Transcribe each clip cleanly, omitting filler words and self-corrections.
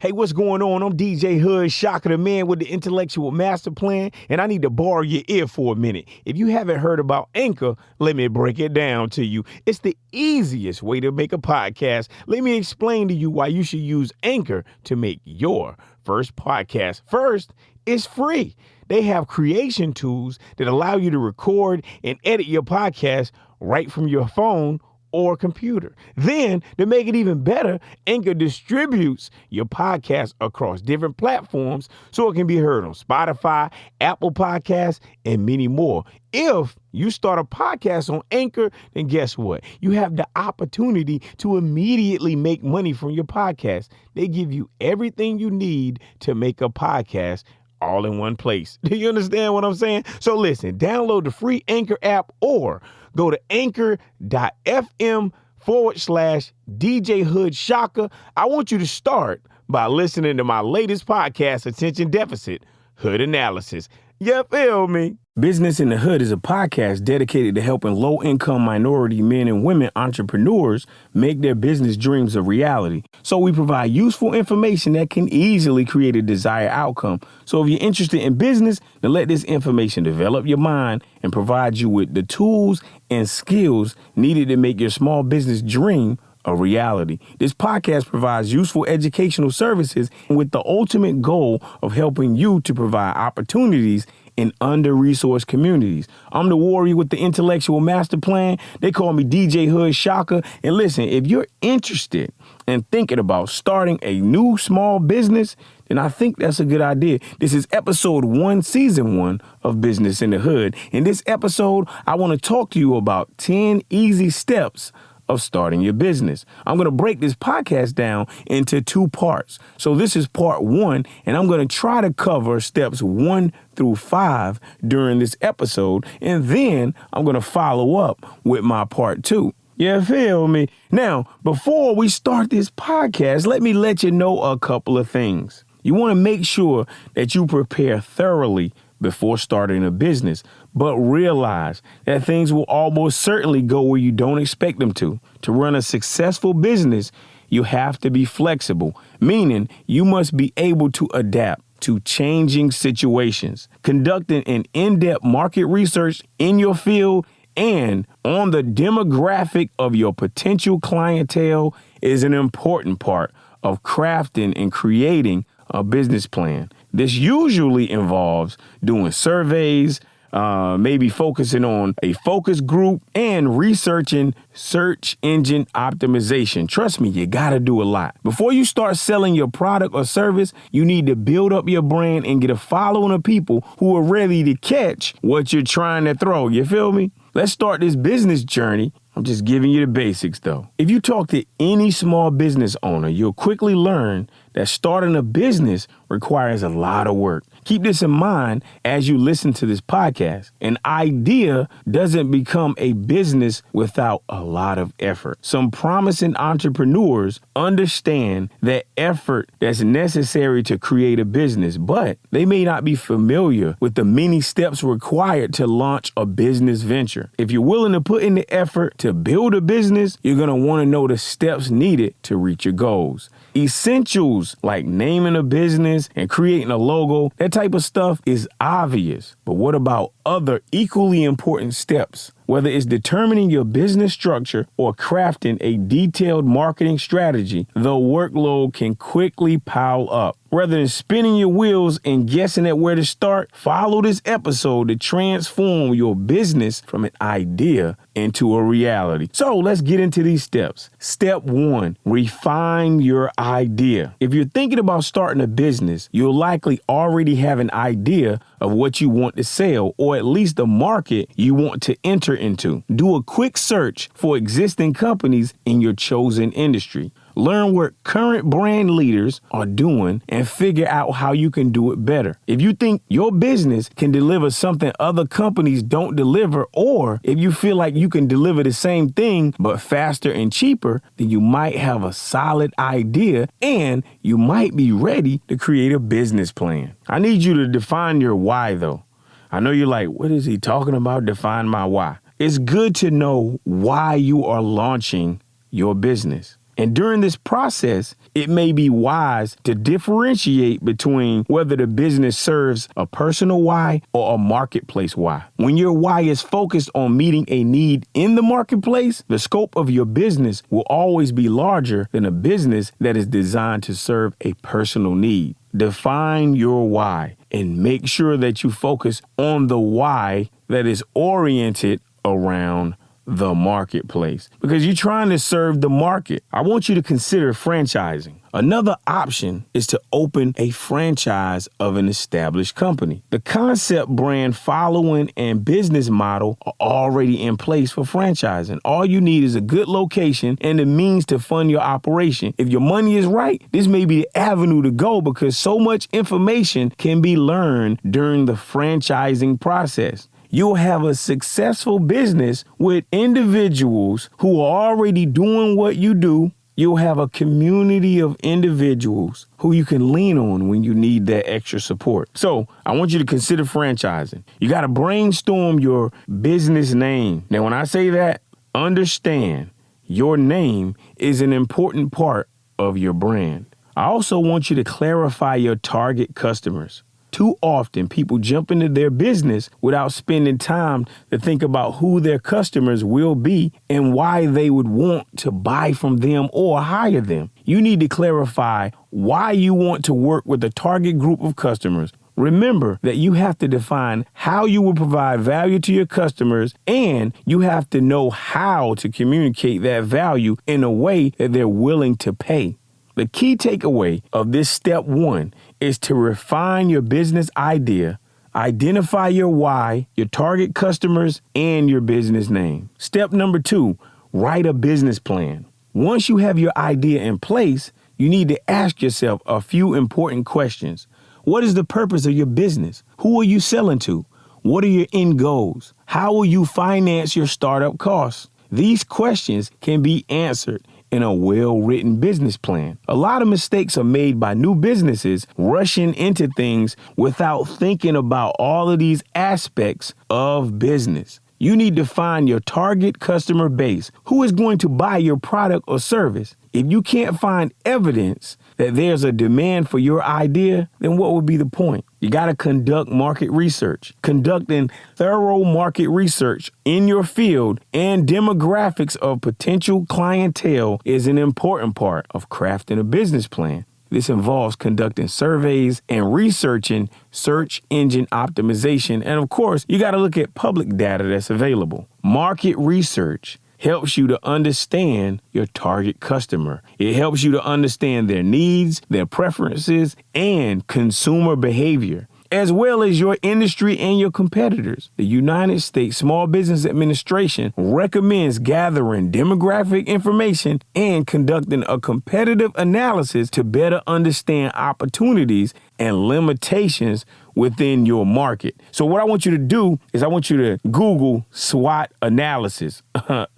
Hey, what's going on? I'm DJHoodShaka, the man with the intellectual master plan, and I need to borrow your ear for a minute. If you haven't heard about Anchor, let me break it down to you. It's the easiest way to make a podcast. Let me explain to you why you should use Anchor to make your first podcast. First, it's free. They have creation tools that allow you to record and edit your podcast right from your phone or computer. Then, to make it even better, Anchor distributes your podcast across different platforms so it can be heard on Spotify, Apple Podcasts, and many more. If you start a podcast on Anchor, then guess what? You have the opportunity to immediately make money from your podcast. They give you everything you need to make a podcast all in one place. Do you understand what I'm saying? So listen, download the free Anchor app or go to anchor.fm/DJHoodShaka. I want you to start by listening to my latest podcast, Attention Deficit, Hood Analysis. You feel me? Business in the Hood is a podcast dedicated to helping low-income minority men and women entrepreneurs make their business dreams a reality. So we provide useful information that can easily create a desired outcome. So if you're interested in business, then let this information develop your mind and provide you with the tools and skills needed to make your small business dream a reality. This podcast provides useful educational services with the ultimate goal of helping you to provide opportunities in under-resourced communities. I'm the warrior with the intellectual master plan. They call me DJHoodShaka. And listen, if you're interested in thinking about starting a new small business, then I think that's a good idea. This is episode 1, season 1 of Business in the Hood. In this episode, I want to talk to you about 10 easy steps of starting your business. I'm going to break this podcast down into 2 parts. So this is part 1, and I'm going to try to cover steps 1 through 5 during this episode. And then I'm going to follow up with my part 2. You feel me? Now, before we start this podcast, let me let you know a couple of things. You want to make sure that you prepare thoroughly before starting a business, but realize that things will almost certainly go where you don't expect them to. To run a successful business, you have to be flexible, meaning you must be able to adapt to changing situations. Conducting an in-depth market research in your field and on the demographic of your potential clientele is an important part of crafting and creating a business plan. This usually involves doing surveys, maybe focusing on a focus group and researching search engine optimization. Trust me, you got to do a lot. Before you start selling your product or service, you need to build up your brand and get a following of people who are ready to catch what you're trying to throw. You feel me? Let's start this business journey. I'm just giving you the basics, though. If you talk to any small business owner, you'll quickly learn that starting a business requires a lot of work. Keep this in mind as you listen to this podcast. An idea doesn't become a business without a lot of effort. Some promising entrepreneurs understand that effort that's necessary to create a business, but they may not be familiar with the many steps required to launch a business venture. If you're willing to put in the effort to build a business, you're going to want to know the steps needed to reach your goals. Essentials like naming a business and creating a logo, that type of stuff is obvious. But what about other equally important steps? Whether it's determining your business structure or crafting a detailed marketing strategy, the workload can quickly pile up. Rather than spinning your wheels and guessing at where to start, follow this episode to transform your business from an idea into a reality. So let's get into these steps. Step 1, refine your idea. If you're thinking about starting a business, you'll likely already have an idea of what you want to sell, or at least the market you want to enter into. Do a quick search for existing companies in your chosen industry. Learn what current brand leaders are doing and figure out how you can do it better. If you think your business can deliver something other companies don't deliver, or if you feel like you can deliver the same thing but faster and cheaper, then you might have a solid idea and you might be ready to create a business plan. I need you to define your why, though. I know you're like, what is he talking about? Define my why. It's good to know why you are launching your business. And during this process, it may be wise to differentiate between whether the business serves a personal why or a marketplace why. When your why is focused on meeting a need in the marketplace, the scope of your business will always be larger than a business that is designed to serve a personal need. Define your why and make sure that you focus on the why that is oriented around the marketplace, because you're trying to serve the market. I want you to consider franchising. Another option is to open a franchise of an established company. The concept, brand following, and business model are already in place for franchising. All you need is a good location and the means to fund your operation. If your money is right, this may be the avenue to go, because so much information can be learned during the franchising process. You'll have a successful business with individuals who are already doing what you do. You'll have a community of individuals who you can lean on when you need that extra support. So I want you to consider franchising. You got to brainstorm your business name. Now, when I say that, understand your name is an important part of your brand. I also want you to clarify your target customers. Too often, people jump into their business without spending time to think about who their customers will be and why they would want to buy from them or hire them. You need to clarify why you want to work with a target group of customers. Remember that you have to define how you will provide value to your customers, and you have to know how to communicate that value in a way that they're willing to pay. The key takeaway of this step 1 is to refine your business idea, identify your why, your target customers, and your business name. Step number 2, write a business plan. Once you have your idea in place, you need to ask yourself a few important questions. What is the purpose of your business? Who are you selling to? What are your end goals? How will you finance your startup costs? These questions can be answered in a well-written business plan. A lot of mistakes are made by new businesses rushing into things without thinking about all of these aspects of business. You need to find your target customer base. Who is going to buy your product or service? If you can't find evidence that there's a demand for your idea, then what would be the point? You got to conduct market research. Conducting thorough market research in your field and demographics of potential clientele is an important part of crafting a business plan. This involves conducting surveys and researching search engine optimization. And of course, you got to look at public data that's available. Market research helps you to understand your target customer. It helps you to understand their needs, their preferences, and consumer behavior, as well as your industry and your competitors. The United States Small Business Administration recommends gathering demographic information and conducting a competitive analysis to better understand opportunities and limitations within your market. So what I want you to do is I want you to Google SWOT analysis.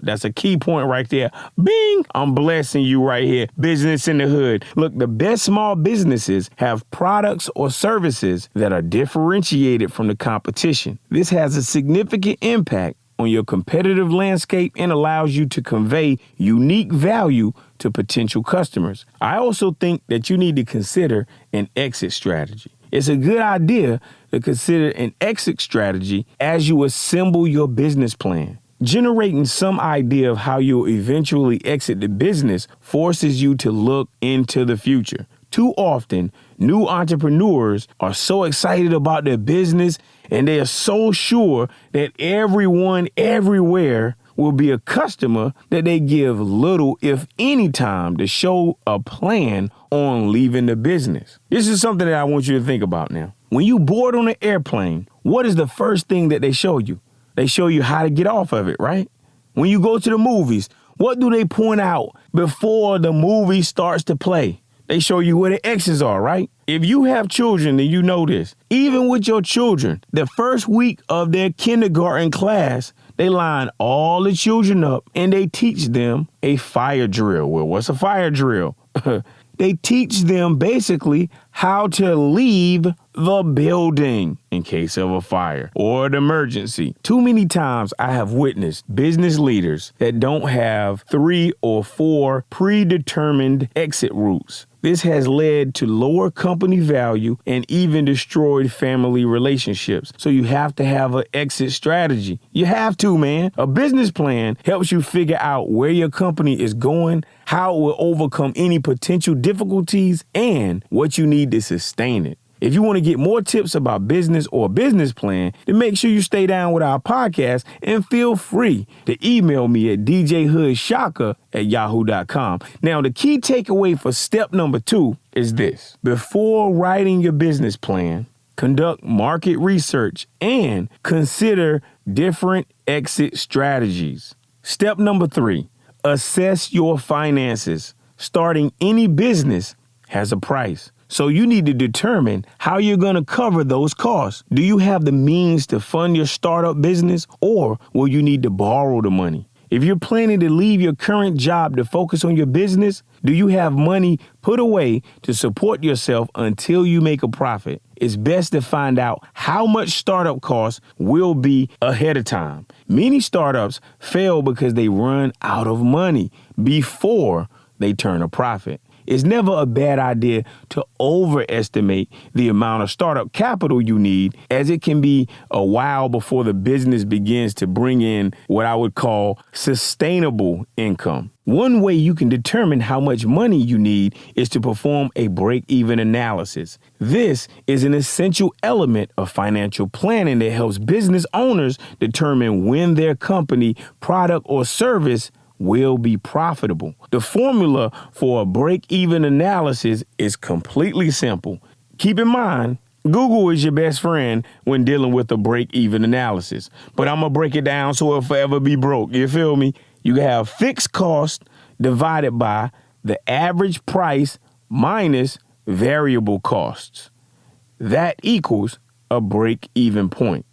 That's a key point right there. Bing! I'm blessing you right here. Business in the hood. Look, the best small businesses have products or services that are differentiated from the competition. This has a significant impact on your competitive landscape and allows you to convey unique value to potential customers. I also think that you need to consider an exit strategy. It's a good idea to consider an exit strategy as you assemble your business plan. Generating some idea of how you'll eventually exit the business forces you to look into the future. Too often, new entrepreneurs are so excited about their business and they are so sure that everyone everywhere will be a customer that they give little, if any, time to show a plan on leaving the business. This is something that I want you to think about now. When you board on an airplane, what is the first thing that they show you? They show you how to get off of it, right? When you go to the movies, what do they point out before the movie starts to play? They show you where the exits are, right? If you have children, then you know this. Even with your children, the first week of their kindergarten class, they line all the children up and they teach them a fire drill. Well, what's a fire drill? They teach them basically how to leave the building in case of a fire or an emergency. Too many times I have witnessed business leaders that don't have 3 or 4 predetermined exit routes. This has led to lower company value and even destroyed family relationships. So you have to have an exit strategy. You have to, man. A business plan helps you figure out where your company is going, how it will overcome any potential difficulties, and what you need to sustain it. If you want to get more tips about business or a business plan, then make sure you stay down with our podcast and feel free to email me at DJHoodShaka@yahoo.com. Now, the key takeaway for step number 2 is this. Before writing your business plan, conduct market research and consider different exit strategies. Step number 3, assess your finances. Starting any business has a price. So you need to determine how you're going to cover those costs. Do you have the means to fund your startup business, or will you need to borrow the money? If you're planning to leave your current job to focus on your business, do you have money put away to support yourself until you make a profit? It's best to find out how much startup costs will be ahead of time. Many startups fail because they run out of money before they turn a profit. It's never a bad idea to overestimate the amount of startup capital you need, as it can be a while before the business begins to bring in what I would call sustainable income. One way you can determine how much money you need is to perform a break-even analysis. This is an essential element of financial planning that helps business owners determine when their company, product, or service will be profitable. The formula for a break-even analysis is completely simple. Keep in mind, Google is your best friend when dealing with a break-even analysis, but I'm going to break it down so it'll forever be broke. You feel me? You have fixed cost divided by the average price minus variable costs. That equals a break-even point.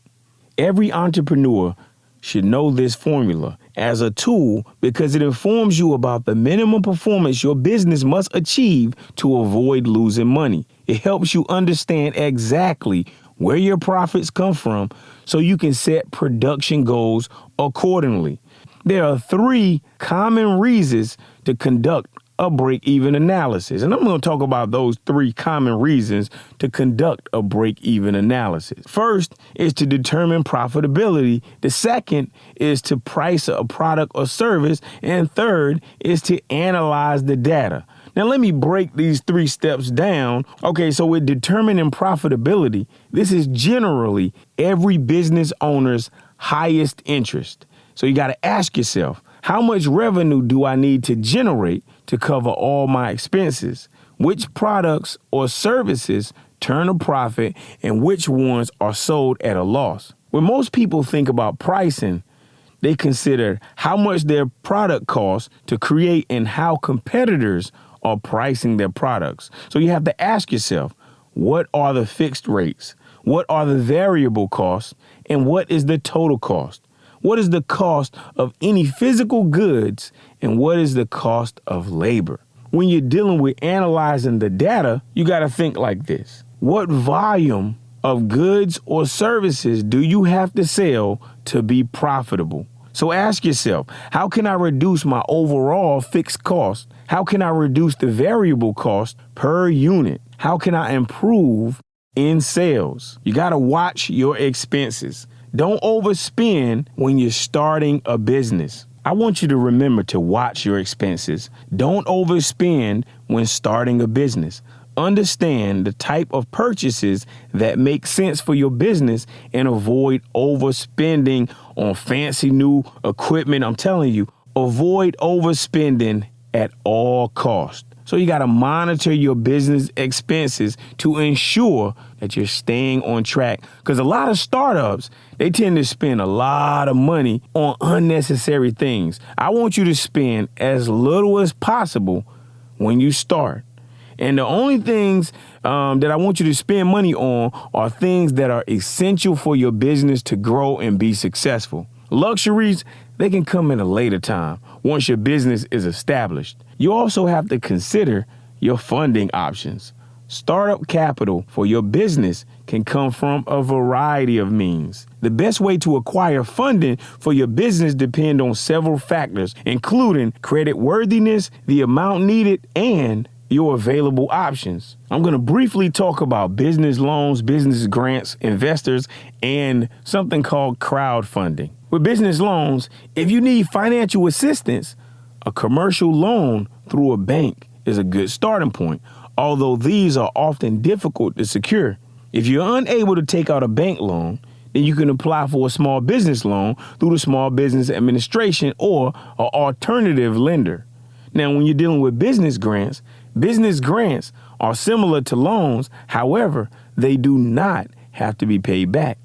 Every entrepreneur should know this formula as a tool because it informs you about the minimum performance your business must achieve to avoid losing money. It helps you understand exactly where your profits come from so you can set production goals accordingly. There are 3 common reasons to conduct a break-even analysis. And I'm going to talk about those 3 common reasons to conduct a break-even analysis. First is to determine profitability. The second is to price a product or service. And third is to analyze the data. Now, let me break these 3 steps down. Okay, so with determining profitability, this is generally every business owner's highest interest. So you got to ask yourself, how much revenue do I need to generate to cover all my expenses? Which products or services turn a profit and which ones are sold at a loss? When most people think about pricing, they consider how much their product costs to create and how competitors are pricing their products. So you have to ask yourself, what are the fixed rates? What are the variable costs? And what is the total cost? What is the cost of any physical goods, and what is the cost of labor? When you're dealing with analyzing the data, you got to think like this. What volume of goods or services do you have to sell to be profitable? So ask yourself, how can I reduce my overall fixed cost? How can I reduce the variable cost per unit? How can I improve in sales? You got to watch your expenses. Don't overspend when you're starting a business. I want you to remember to watch your expenses. Don't overspend when starting a business. Understand the type of purchases that make sense for your business and avoid overspending on fancy new equipment. I'm telling you, avoid overspending at all costs. So you got to monitor your business expenses to ensure that you're staying on track. Because a lot of startups, they tend to spend a lot of money on unnecessary things. I want you to spend as little as possible when you start. And the only things that I want you to spend money on are things that are essential for your business to grow and be successful. Luxuries, they can come in a later time once your business is established. You also have to consider your funding options. Startup capital for your business can come from a variety of means. The best way to acquire funding for your business depends on several factors, including credit worthiness, the amount needed, and your available options. I'm going to briefly talk about business loans, business grants, investors, and something called crowdfunding. With business loans, if you need financial assistance, a commercial loan through a bank is a good starting point, although these are often difficult to secure. If you're unable to take out a bank loan, then you can apply for a small business loan through the Small Business Administration or an alternative lender. Now, when you're dealing with business grants are similar to loans. However, they do not have to be paid back.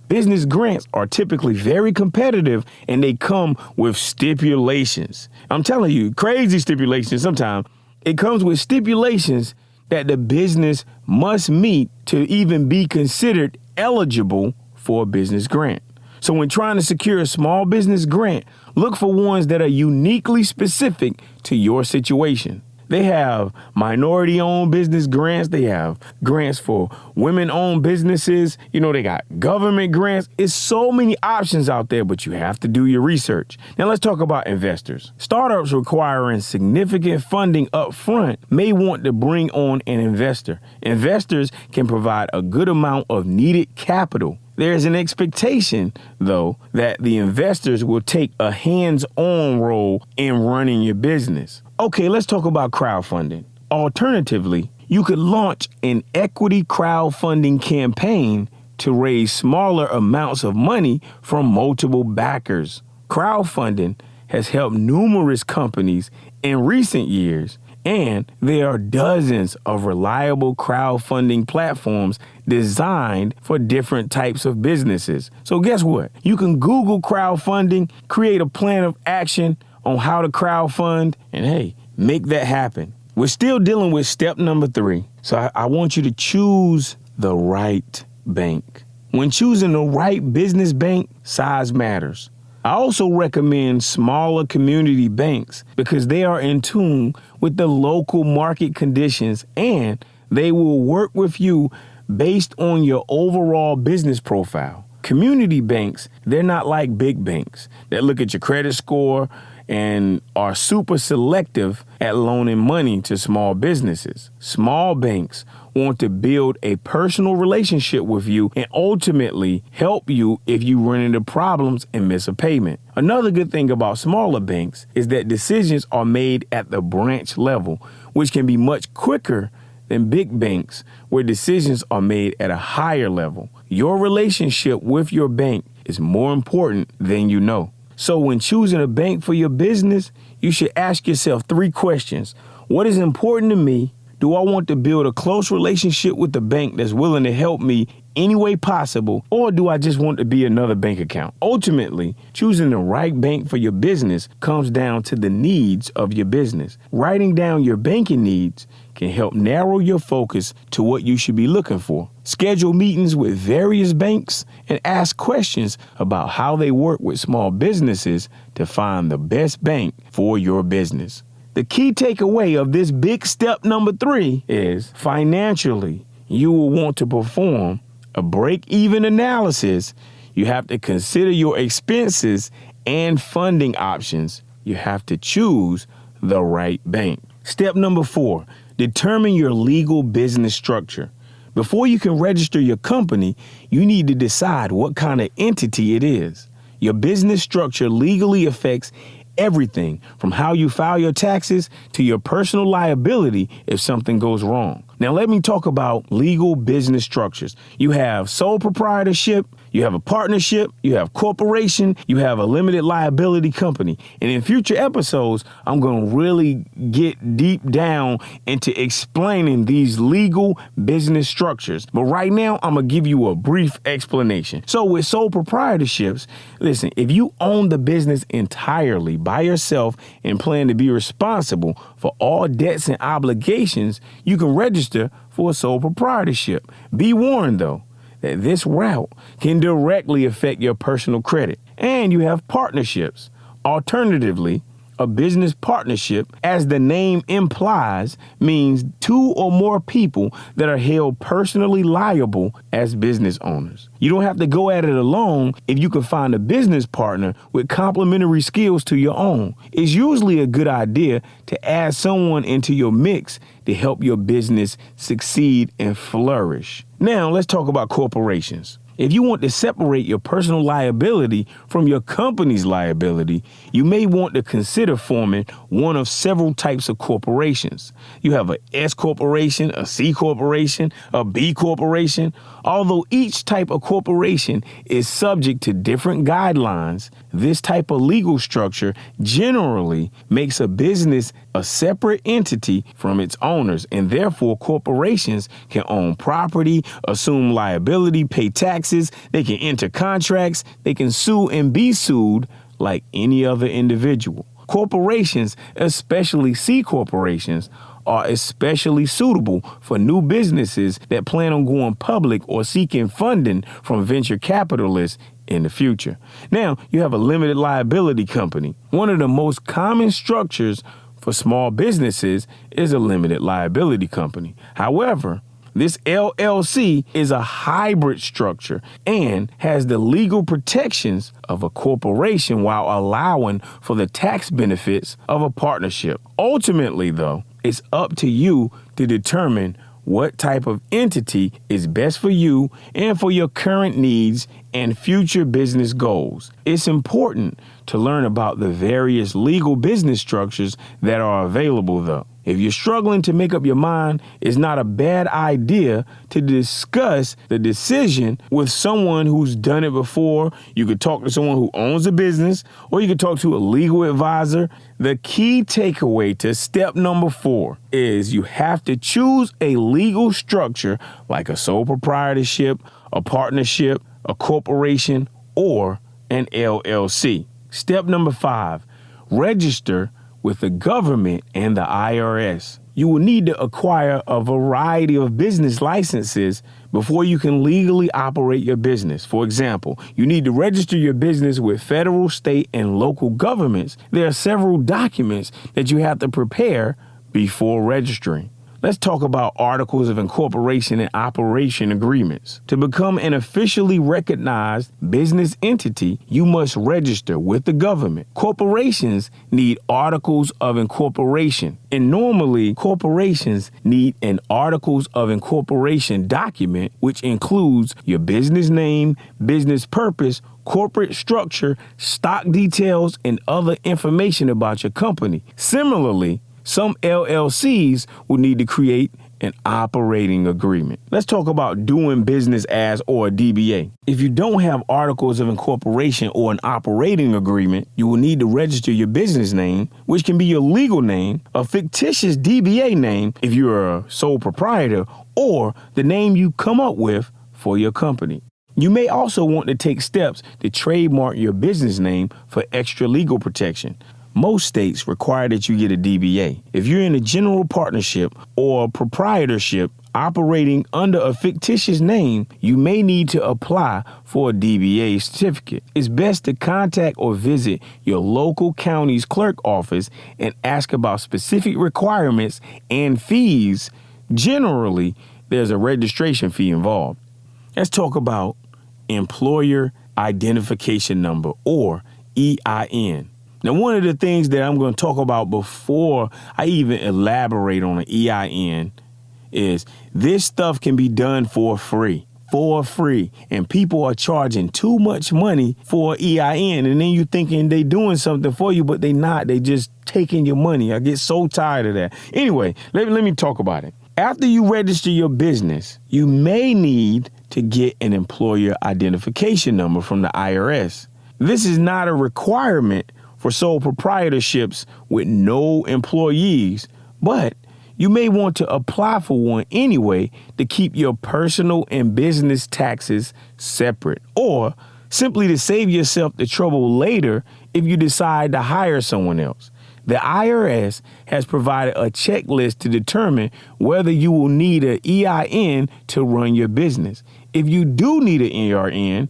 Business grants are typically very competitive and they come with stipulations. I'm telling you, crazy stipulations sometimes. It comes with stipulations that the business must meet to even be considered eligible for a business grant. So when trying to secure a small business grant, look for ones that are uniquely specific to your situation. They have minority-owned business grants. They have grants for women-owned businesses. They got government grants. It's so many options out there, but you have to do your research. Now, let's talk about investors. Startups requiring significant funding up front may want to bring on an investor. Investors can provide a good amount of needed capital. There's an expectation, though, that the investors will take a hands-on role in running your business. Okay, let's talk about crowdfunding. Alternatively, you could launch an equity crowdfunding campaign to raise smaller amounts of money from multiple backers. Crowdfunding has helped numerous companies in recent years, and there are dozens of reliable crowdfunding platforms designed for different types of businesses. So guess what? You can Google crowdfunding, create a plan of action on how to crowdfund, and hey, make that happen. We're still dealing with step number 3. So I want you to choose the right bank. When choosing the right business bank, size matters. I also recommend smaller community banks because they are in tune with the local market conditions and they will work with you based on your overall business profile. Community banks, they're not like big banks that look at your credit score and are super selective at loaning money to small businesses. Small banks want to build a personal relationship with you and ultimately help you if you run into problems and miss a payment. Another good thing about smaller banks is that decisions are made at the branch level, which can be much quicker than big banks where decisions are made at a higher level. Your relationship with your bank is more important than you know. So when choosing a bank for your business, you should ask yourself 3 questions. What is important to me? Do I want to build a close relationship with the bank that's willing to help me any way possible? Or do I just want to be another bank account? Ultimately, choosing the right bank for your business comes down to the needs of your business. Writing down your banking needs can help narrow your focus to what you should be looking for. Schedule meetings with various banks and ask questions about how they work with small businesses to find the best bank for your business. The key takeaway of this big step number 3 is financially, you will want to perform a break-even analysis. You have to consider your expenses and funding options. You have to choose the right bank. Step number 4, determine your legal business structure. Before you can register your company, you need to decide what kind of entity it is. Your business structure legally affects everything from how you file your taxes to your personal liability if something goes wrong. Now, let me talk about legal business structures. You have sole proprietorship, you have a partnership, you have corporation, you have a limited liability company. And in future episodes, I'm going to really get deep down into explaining these legal business structures. But right now, I'm going to give you a brief explanation. So with sole proprietorships, listen, if you own the business entirely by yourself and plan to be responsible for all debts and obligations, you can register for a sole proprietorship. Be warned, though, that this route can directly affect your personal credit. And you have partnerships. Alternatively, A business partnership, as the name implies, means two or more people that are held personally liable as business owners. You don't have to go at it alone if you can find a business partner with complementary skills to your own. It's usually a good idea to add someone into your mix to help your business succeed and flourish. Now, let's talk about corporations. If you want to separate your personal liability from your company's liability, you may want to consider forming one of several types of corporations. You have an S corporation, a C corporation, a B corporation. Although each type of corporation is subject to different guidelines, this type of legal structure generally makes a business a separate entity from its owners, and therefore corporations can own property, assume liability, pay taxes, they can enter contracts, they can sue and be sued like any other individual. Corporations, especially C corporations, are especially suitable for new businesses that plan on going public or seeking funding from venture capitalists in the future. Now, you have a limited liability company. One of the most common structures for small businesses is a limited liability company. However, this LLC is a hybrid structure and has the legal protections of a corporation while allowing for the tax benefits of a partnership. Ultimately, though, it's up to you to determine what type of entity is best for you and for your current needs and future business goals. It's important to learn about the various legal business structures that are available, though. If you're struggling to make up your mind, it's not a bad idea to discuss the decision with someone who's done it before. You could talk to someone who owns a business, or you could talk to a legal advisor. The key takeaway to step number 4 is you have to choose a legal structure like a sole proprietorship, a partnership, a corporation, or an LLC. Step number 5, register with the government and the IRS. You will need to acquire a variety of business licenses before you can legally operate your business. For example, you need to register your business with federal, state, and local governments. There are several documents that you have to prepare before registering. Let's talk about articles of incorporation and operation agreements. To become an officially recognized business entity, you must register with the government. Corporations need articles of incorporation, and normally corporations need an articles of incorporation document, which includes your business name, business purpose, corporate structure, stock details, and other information about your company. Similarly, some LLCs will need to create an operating agreement. Let's talk about doing business as or a DBA. If you don't have articles of incorporation or an operating agreement, you will need to register your business name, which can be your legal name, a fictitious DBA name if you're a sole proprietor, or the name you come up with for your company. You may also want to take steps to trademark your business name for extra legal protection. Most states require that you get a DBA. If you're in a general partnership or a proprietorship operating under a fictitious name, you may need to apply for a DBA certificate. It's best to contact or visit your local county's clerk office and ask about specific requirements and fees. Generally, there's a registration fee involved. Let's talk about Employer Identification Number, or EIN. Now, one of the things that I'm going to talk about before I even elaborate on an EIN is this stuff can be done for free. And people are charging too much money for EIN, and then you're thinking they doing something for you, but they not. They just taking your money. I get so tired of that. Anyway, let me talk about it. After you register your business, you may need to get an employer identification number from the IRS. This is not a requirement for sole proprietorships with no employees, but you may want to apply for one anyway to keep your personal and business taxes separate, or simply to save yourself the trouble later if you decide to hire someone else. The IRS has provided a checklist to determine whether you will need an EIN to run your business. If you do need an EIN,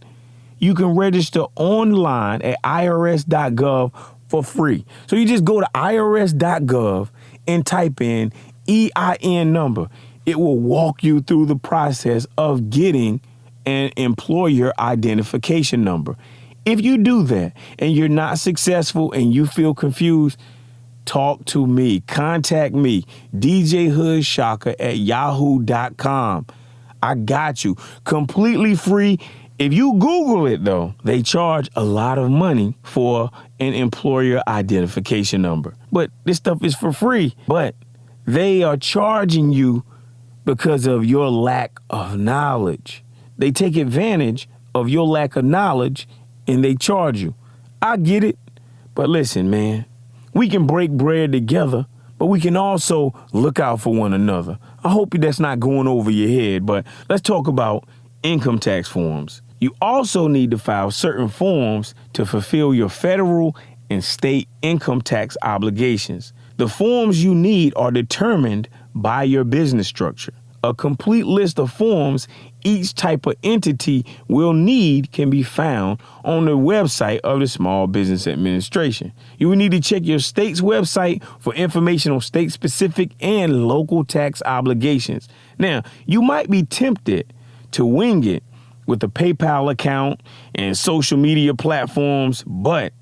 you can register online at irs.gov for free. So you just go to irs.gov and type in EIN number. It will walk you through the process of getting an employer identification number. If you do that and you're not successful and you feel confused, talk to me. Contact me, DJHoodShaka at yahoo.com. I got you. Completely free. If you Google it, though, they charge a lot of money for an employer identification number. But this stuff is for free. But they are charging you because of your lack of knowledge. They take advantage of your lack of knowledge and they charge you. I get it. But listen, man, we can break bread together, but we can also look out for one another. I hope that's not going over your head, but let's talk about income tax forms. You also need to file certain forms to fulfill your federal and state income tax obligations. The forms you need are determined by your business structure. A complete list of forms each type of entity will need can be found on the website of the Small Business Administration. You will need to check your state's website for information on state-specific and local tax obligations. Now, you might be tempted to wing it with a PayPal account and social media platforms, but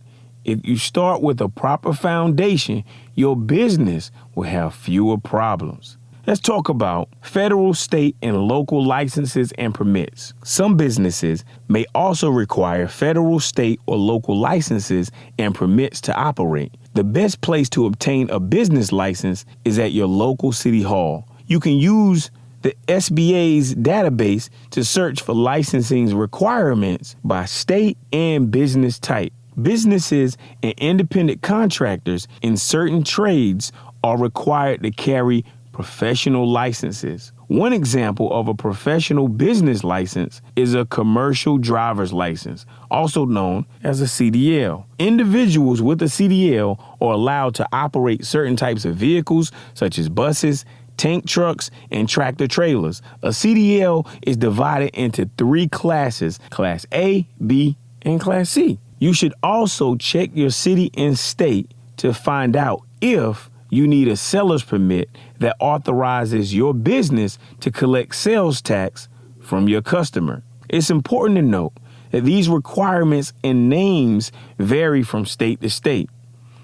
if you start with a proper foundation, your business will have fewer problems. Let's talk about federal, state, and local licenses and permits. Some businesses may also require federal, state, or local licenses and permits to operate. The best place to obtain a business license is at your local city hall. You can use the SBA's database to search for licensing requirements by state and business type. Businesses and independent contractors in certain trades are required to carry professional licenses. One example of a professional business license is a commercial driver's license, also known as a CDL. Individuals with a CDL are allowed to operate certain types of vehicles, such as buses, tank trucks, and tractor trailers. A CDL is divided into 3 classes, Class A, B, and Class C. You should also check your city and state to find out if you need a seller's permit that authorizes your business to collect sales tax from your customer. It's important to note that these requirements and names vary from state to state.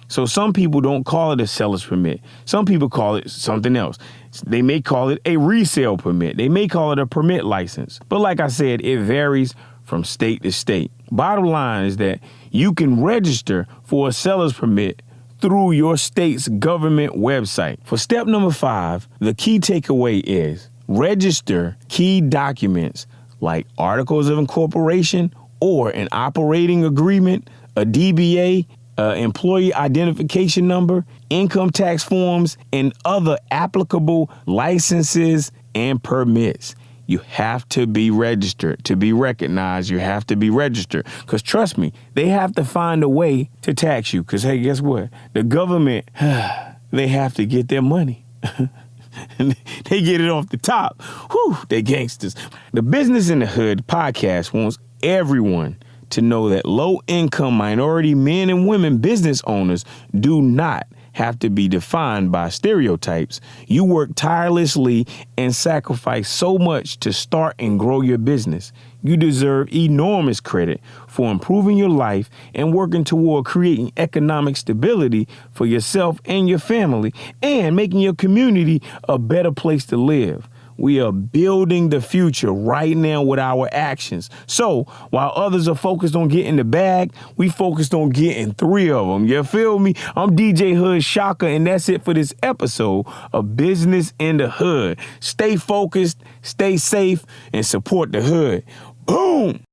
So some people don't call it a seller's permit. Some people call it something else. They may call it a resale permit. They may call it a permit license. But like I said, it varies from state to state. Bottom line is that you can register for a seller's permit through your state's government website. For step number 5, the key takeaway is register key documents like articles of incorporation or an operating agreement, a DBA, employee identification number, income tax forms, and other applicable licenses and permits. You have to be registered. To be recognized, you have to be registered. Because trust me, they have to find a way to tax you. Because, hey, guess what? The government, they have to get their money. They get it off the top. Whew, they gangsters. The Business in the Hood podcast wants everyone to know that low-income minority men and women business owners do not have to be defined by stereotypes. You work tirelessly and sacrifice so much to start and grow your business. You deserve enormous credit for improving your life and working toward creating economic stability for yourself and your family and making your community a better place to live. We are building the future right now with our actions. So while others are focused on getting the bag, we focused on getting 3 of them. You feel me? I'm DJHoodShaka, and that's it for this episode of Business in the Hood. Stay focused, stay safe, and support the hood. Boom!